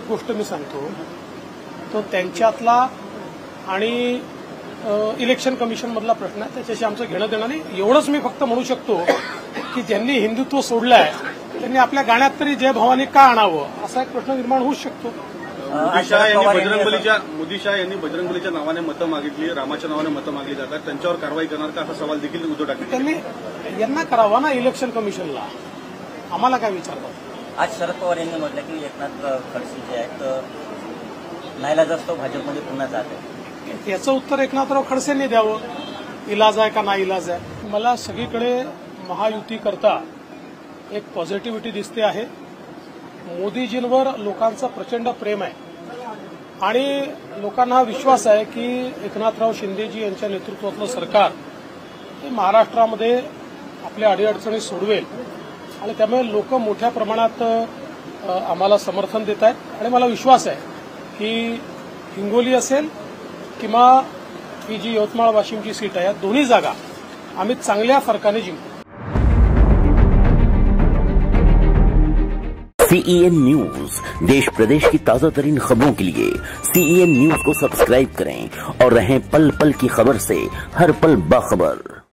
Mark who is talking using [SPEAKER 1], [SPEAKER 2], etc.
[SPEAKER 1] गोष्ट मी सांगतो, तो त्यांच्यातला आणि इलेक्शन कमिशन मधला प्रश्न आहे, त्याच्याशी आमचं घेणं देणं नाही. एवढंच मी फक्त म्हणू शकतो की ज्यांनी हिंदुत्व सोडलंय त्यांनी आपल्या गाण्यात तरी जय भवानी का आणावं असा एक प्रश्न निर्माण होऊ शकतो.
[SPEAKER 2] मोदी शाह यांनी बजरंगबलीच्या नावाने मतं मागितली, रामाच्या नावाने मतं मागली जातात, त्यांच्यावर कारवाई करणार का असा सवाल देखील उद्धव ठाकरे
[SPEAKER 1] त्यांनी यांना करावा ना इलेक्शन कमिशनला, आम्हाला काय विचारतात.
[SPEAKER 3] आज शरद पवार यांनी म्हटलं की एकनाथ खडसे जे आहेत नाईलाजास्तव भाजपमध्ये पुन्हा जात आहे.
[SPEAKER 1] याचं उत्तर एकनाथराव खडसेंनी द्यावं, इलाज आहे का ना इलाज आहे. मला सगळीकडे महायुती करता एक पॉझिटिव्हिटी दिसते आहे. मोदीजींवर लोकांचं प्रचंड प्रेम आहे आणि लोकांना हा विश्वास आहे की एकनाथराव शिंदेजी यांच्या नेतृत्वातलं सरकार हे महाराष्ट्रामध्ये आपल्या अडीअडचणी सोडवेल आणि त्यामुळे लोक मोठ्या प्रमाणात आम्हाला समर्थन देत आहेत आणि मला विश्वास आहे की हिंगोली असेल किंवा ही जी यवतमाळ वाशिमची सीट आहे, या दोन्ही जागा आम्ही चांगल्या फरकाने जिंकू.
[SPEAKER 4] CEN न्यूज, देश प्रदेश की ताजा तरीन खबरों के लिए CEN न्यूज को सब्सक्राइब करें और रहें पल पल की खबर से हर पल बाखबर.